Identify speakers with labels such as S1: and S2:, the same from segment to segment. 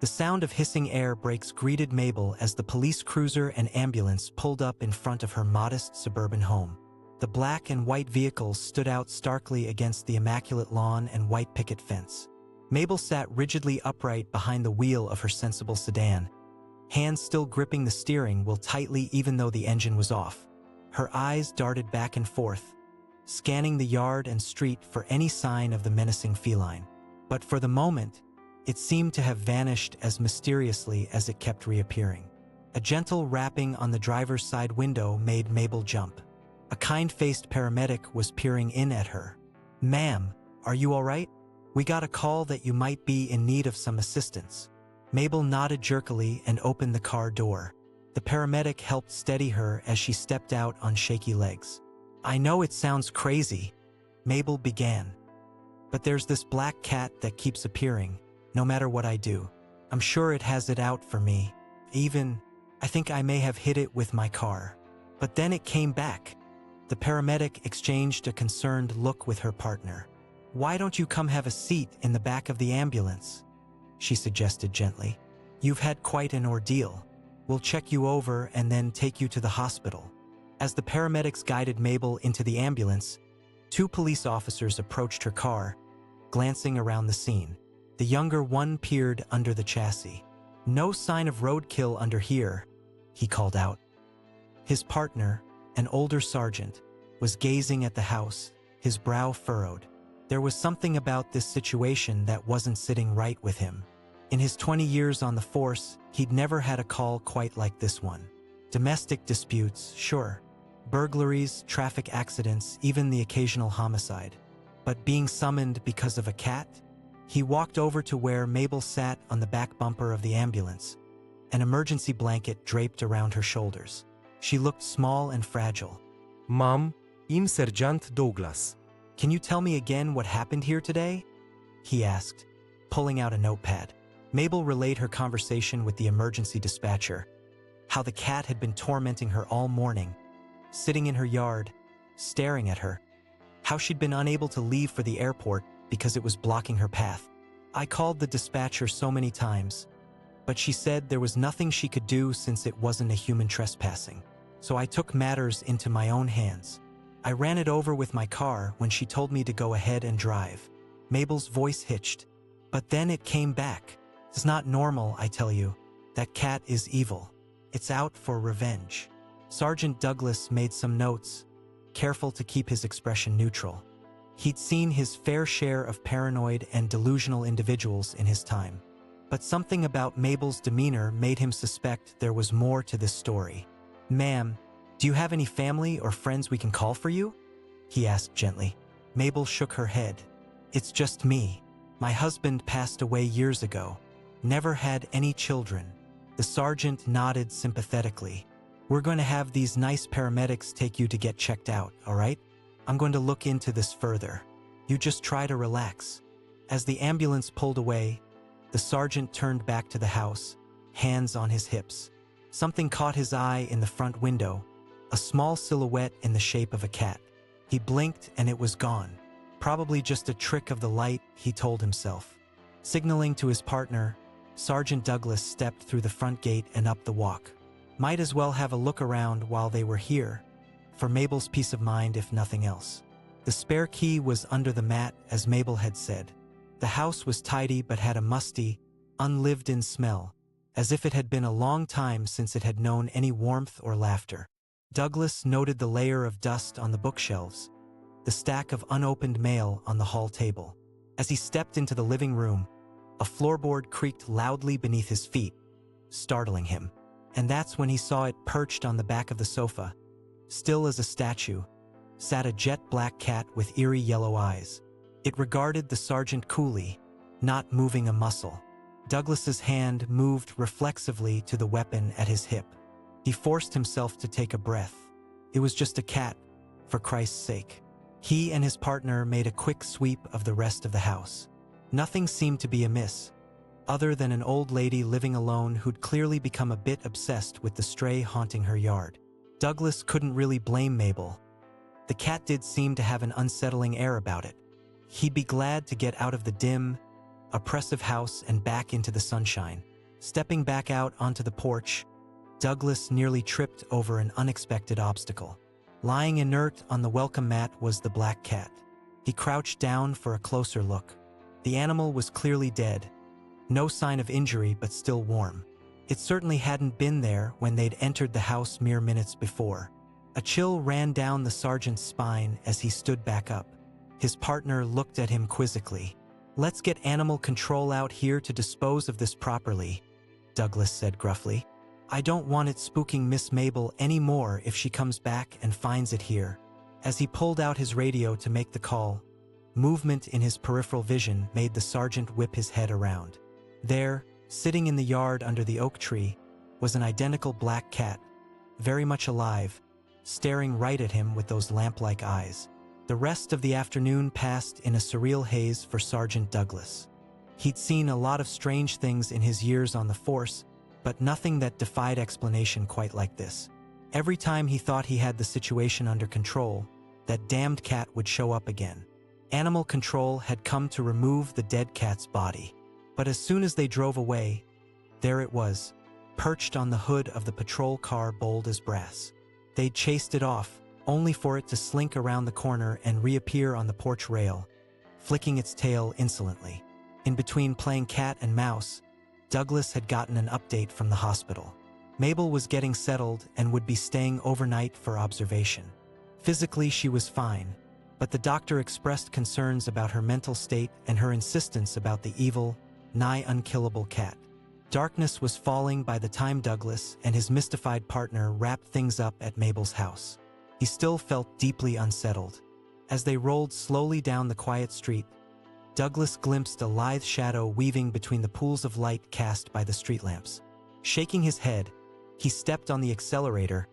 S1: The sound of hissing air brakes greeted Mabel as the police cruiser and ambulance pulled up in front of her modest suburban home. The black and white vehicles stood out starkly against the immaculate lawn and white picket fence. Mabel sat rigidly upright behind the wheel of her sensible sedan, hands still gripping the steering wheel tightly even though the engine was off. Her eyes darted back and forth, scanning the yard and street for any sign of the menacing feline. But for the moment, it seemed to have vanished as mysteriously as it kept reappearing. A gentle rapping on the driver's side window made Mabel jump. A kind-faced paramedic was peering in at her. "Ma'am, are you all right? We got a call that you might be in need of some assistance." Mabel nodded jerkily and opened the car door. The paramedic helped steady her as she stepped out on shaky legs. "I know it sounds crazy," Mabel began, "but there's this black cat that keeps appearing, no matter what I do. I'm sure it has it out for me. I think I may have hit it with my car. But then it came back." The paramedic exchanged a concerned look with her partner. "Why don't you come have a seat in the back of the ambulance?" she suggested gently. "You've had quite an ordeal. We'll check you over and then take you to the hospital." As the paramedics guided Mabel into the ambulance, 2 police officers approached her car, glancing around the scene. The younger one peered under the chassis. "No sign of roadkill under here," he called out. His partner, an older sergeant, was gazing at the house, his brow furrowed. There was something about this situation that wasn't sitting right with him. In his 20 years on the force, he'd never had a call quite like this one. Domestic disputes, sure. Burglaries, traffic accidents, even the occasional homicide. But being summoned because of a cat? He walked over to where Mabel sat on the back bumper of the ambulance, an emergency blanket draped around her shoulders. She looked small and fragile.
S2: "Ma'am, I'm Sergeant Douglas."
S1: "Can you tell me again what happened here today?" he asked, pulling out a notepad. Mabel relayed her conversation with the emergency dispatcher, how the cat had been tormenting her all morning, sitting in her yard, staring at her, how she'd been unable to leave for the airport because it was blocking her path. I called the dispatcher so many times, but she said there was nothing she could do since it wasn't a human trespassing. So I took matters into my own hands. I ran it over with my car when she told me to go ahead and drive. Mabel's voice hitched. But then it came back. It's not normal, I tell you. That cat is evil. It's out for revenge. Sergeant Douglas made some notes, careful to keep his expression neutral. He'd seen his fair share of paranoid and delusional individuals in his time. But something about Mabel's demeanor made him suspect there was more to this story. "Ma'am, do you have any family or friends we can call for you?" he asked gently. Mabel shook her head. "It's just me. My husband passed away years ago. Never had any children." The sergeant nodded sympathetically. "We're going to have these nice paramedics take you to get checked out, all right? I'm going to look into this further. You just try to relax." As the ambulance pulled away, the sergeant turned back to the house, hands on his hips. Something caught his eye in the front window, a small silhouette in the shape of a cat. He blinked and it was gone. Probably just a trick of the light, he told himself. Signaling to his partner, Sergeant Douglas stepped through the front gate and up the walk. Might as well have a look around while they were here, for Mabel's peace of mind if nothing else. The spare key was under the mat, as Mabel had said. The house was tidy but had a musty, unlived-in smell, as if it had been a long time since it had known any warmth or laughter. Douglas noted the layer of dust on the bookshelves, the stack of unopened mail on the hall table. As he stepped into the living room, a floorboard creaked loudly beneath his feet, startling him. And that's when he saw it perched on the back of the sofa. Still as a statue, sat a jet-black cat with eerie yellow eyes. It regarded the sergeant coolly, not moving a muscle. Douglas's hand moved reflexively to the weapon at his hip. He forced himself to take a breath. It was just a cat, for Christ's sake. He and his partner made a quick sweep of the rest of the house. Nothing seemed to be amiss, other than an old lady living alone who'd clearly become a bit obsessed with the stray haunting her yard. Douglas couldn't really blame Mabel. The cat did seem to have an unsettling air about it. He'd be glad to get out of the dim, oppressive house and back into the sunshine. Stepping back out onto the porch, Douglas nearly tripped over an unexpected obstacle. Lying inert on the welcome mat was the black cat. He crouched down for a closer look. The animal was clearly dead. No sign of injury, but still warm. It certainly hadn't been there when they'd entered the house mere minutes before. A chill ran down the sergeant's spine as he stood back up. His partner looked at him quizzically. "Let's get animal control out here to dispose of this properly," Douglas said gruffly. "I don't want it spooking Miss Mabel anymore if she comes back and finds it here." As he pulled out his radio to make the call, movement in his peripheral vision made the sergeant whip his head around. There, sitting in the yard under the oak tree, was an identical black cat, very much alive, staring right at him with those lamp-like eyes. The rest of the afternoon passed in a surreal haze for Sergeant Douglas. He'd seen a lot of strange things in his years on the force, but nothing that defied explanation quite like this. Every time he thought he had the situation under control, that damned cat would show up again. Animal control had come to remove the dead cat's body. But as soon as they drove away, there it was, perched on the hood of the patrol car bold as brass. They'd chased it off, only for it to slink around the corner and reappear on the porch rail, flicking its tail insolently. In between playing cat and mouse, Douglas had gotten an update from the hospital. Mabel was getting settled and would be staying overnight for observation. Physically, she was fine, but the doctor expressed concerns about her mental state and her insistence about the evil, nigh unkillable cat. Darkness was falling by the time Douglas and his mystified partner wrapped things up at Mabel's house. He still felt deeply unsettled. As they rolled slowly down the quiet street, Douglas glimpsed a lithe shadow weaving between the pools of light cast by the street lamps. Shaking his head, he stepped on the accelerator,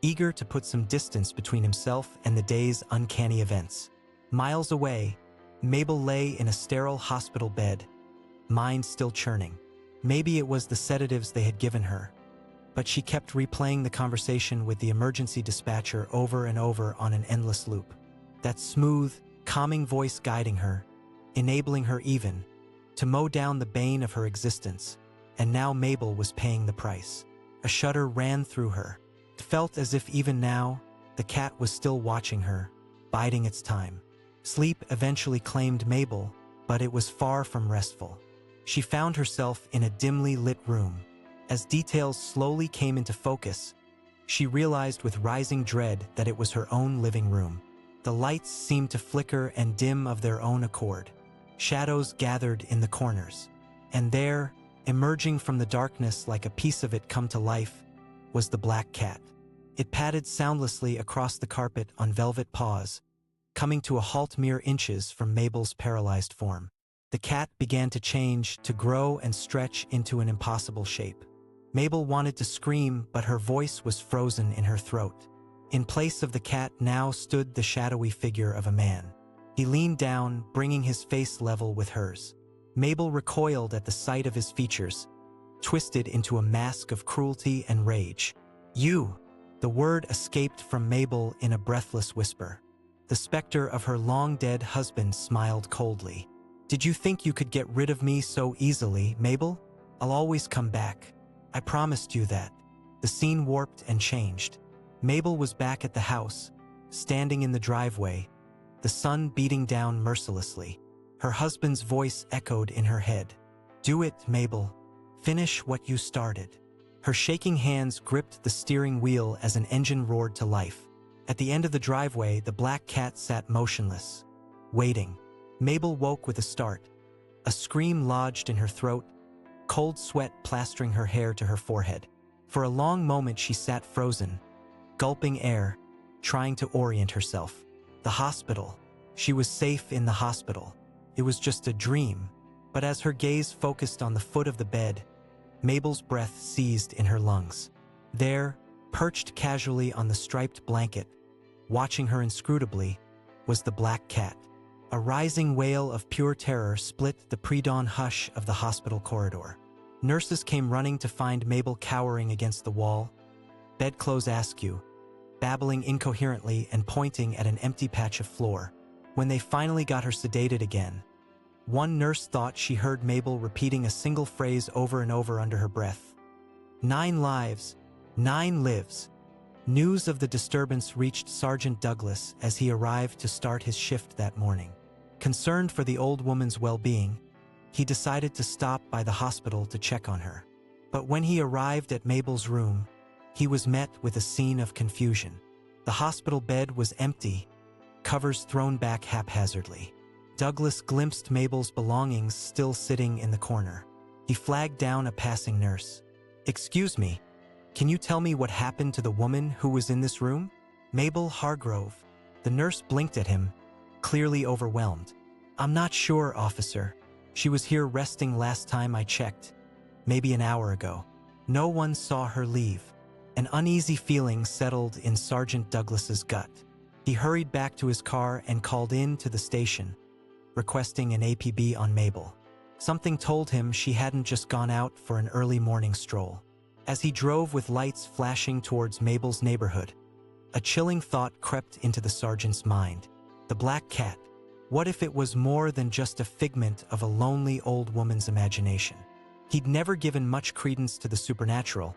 S1: eager to put some distance between himself and the day's uncanny events. Miles away, Mabel lay in a sterile hospital bed, mind still churning. Maybe it was the sedatives they had given her, but she kept replaying the conversation with the emergency dispatcher over and over on an endless loop. That smooth, calming voice guiding her, enabling her even to mow down the bane of her existence. And now Mabel was paying the price. A shudder ran through her. It felt as if even now, the cat was still watching her, biding its time. Sleep eventually claimed Mabel, but it was far from restful. She found herself in a dimly lit room. As details slowly came into focus, she realized with rising dread that it was her own living room. The lights seemed to flicker and dim of their own accord. Shadows gathered in the corners. And there, emerging from the darkness like a piece of it come to life, was the black cat. It padded soundlessly across the carpet on velvet paws, coming to a halt mere inches from Mabel's paralyzed form. The cat began to change, to grow and stretch into an impossible shape. Mabel wanted to scream, but her voice was frozen in her throat. In place of the cat now stood the shadowy figure of a man. He leaned down, bringing his face level with hers. Mabel recoiled at the sight of his features, twisted into a mask of cruelty and rage. "You!" The word escaped from Mabel in a breathless whisper. The specter of her long-dead husband smiled coldly. "Did you think you could get rid of me so easily, Mabel? I'll always come back. I promised you that." The scene warped and changed. Mabel was back at the house, standing in the driveway, the sun beating down mercilessly. Her husband's voice echoed in her head. "Do it, Mabel. Finish what you started." Her shaking hands gripped the steering wheel as an engine roared to life. At the end of the driveway, the black cat sat motionless, waiting. Mabel woke with a start. A scream lodged in her throat, cold sweat plastering her hair to her forehead. For a long moment she sat frozen, gulping air, trying to orient herself. The hospital. She was safe in the hospital. It was just a dream. But as her gaze focused on the foot of the bed, Mabel's breath seized in her lungs. There, perched casually on the striped blanket, watching her inscrutably, was the black cat. A rising wail of pure terror split the pre-dawn hush of the hospital corridor. Nurses came running to find Mabel cowering against the wall, bedclothes askew, babbling incoherently and pointing at an empty patch of floor. When they finally got her sedated again, One nurse thought she heard Mabel repeating a single phrase over and over under her breath. 9 lives, 9 lives. News of the disturbance reached Sergeant Douglas as he arrived to start his shift that morning. Concerned for the old woman's well-being, he decided to stop by the hospital to check on her. But when he arrived at Mabel's room, he was met with a scene of confusion. The hospital bed was empty, covers thrown back haphazardly. Douglas glimpsed Mabel's belongings still sitting in the corner. He flagged down a passing nurse. "Excuse me, can you tell me what happened to the woman who was in this room?" "Mabel Hargrove." The nurse blinked at him, clearly overwhelmed. "I'm not sure, officer. She was here resting last time I checked, maybe an hour ago. No one saw her leave." An uneasy feeling settled in Sergeant Douglas's gut. He hurried back to his car and called in to the station, requesting an APB on Mabel. Something told him she hadn't just gone out for an early morning stroll. As he drove with lights flashing towards Mabel's neighborhood, a chilling thought crept into the sergeant's mind. The black cat. What if it was more than just a figment of a lonely old woman's imagination? He'd never given much credence to the supernatural,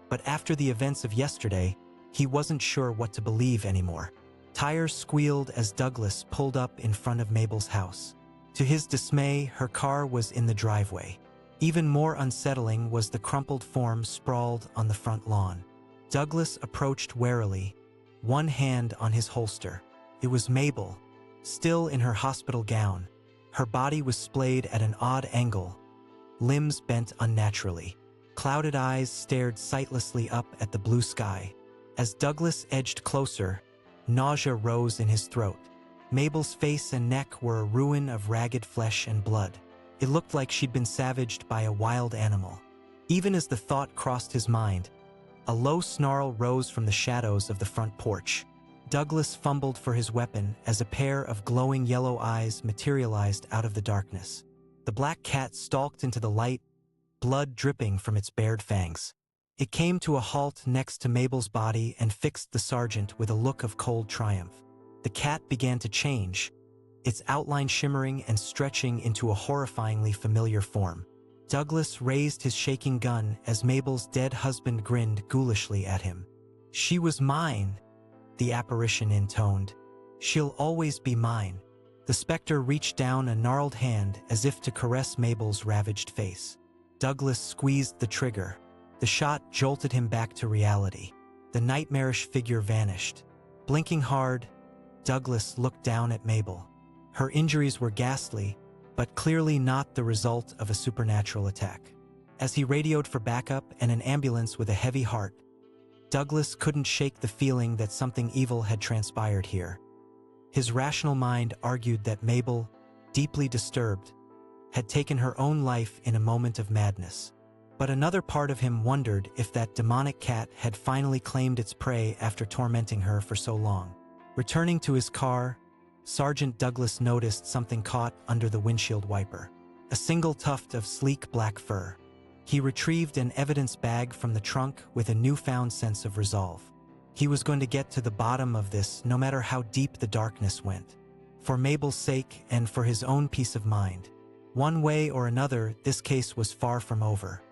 S1: but after the events of yesterday, he wasn't sure what to believe anymore. Tires squealed as Douglas pulled up in front of Mabel's house. To his dismay, her car was in the driveway. Even more unsettling was the crumpled form sprawled on the front lawn. Douglas approached warily, one hand on his holster. It was Mabel, still in her hospital gown. Her body was splayed at an odd angle, limbs bent unnaturally. Clouded eyes stared sightlessly up at the blue sky. As Douglas edged closer, nausea rose in his throat. Mabel's face and neck were a ruin of ragged flesh and blood. It looked like she'd been savaged by a wild animal. Even as the thought crossed his mind, a low snarl rose from the shadows of the front porch. Douglas fumbled for his weapon as a pair of glowing yellow eyes materialized out of the darkness. The black cat stalked into the light, blood dripping from its bared fangs. It came to a halt next to Mabel's body and fixed the sergeant with a look of cold triumph. The cat began to change, its outline shimmering and stretching into a horrifyingly familiar form. Douglas raised his shaking gun as Mabel's dead husband grinned ghoulishly at him. "She was mine," the apparition intoned. "She'll always be mine." The specter reached down a gnarled hand as if to caress Mabel's ravaged face. Douglas squeezed the trigger. The shot jolted him back to reality. The nightmarish figure vanished. Blinking hard, Douglas looked down at Mabel. Her injuries were ghastly, but clearly not the result of a supernatural attack. As he radioed for backup and an ambulance with a heavy heart, Douglas couldn't shake the feeling that something evil had transpired here. His rational mind argued that Mabel, deeply disturbed, had taken her own life in a moment of madness. But another part of him wondered if that demonic cat had finally claimed its prey after tormenting her for so long. Returning to his car, Sergeant Douglas noticed something caught under the windshield wiper. A single tuft of sleek black fur. He retrieved an evidence bag from the trunk with a newfound sense of resolve. He was going to get to the bottom of this no matter how deep the darkness went. For Mabel's sake and for his own peace of mind. One way or another, this case was far from over.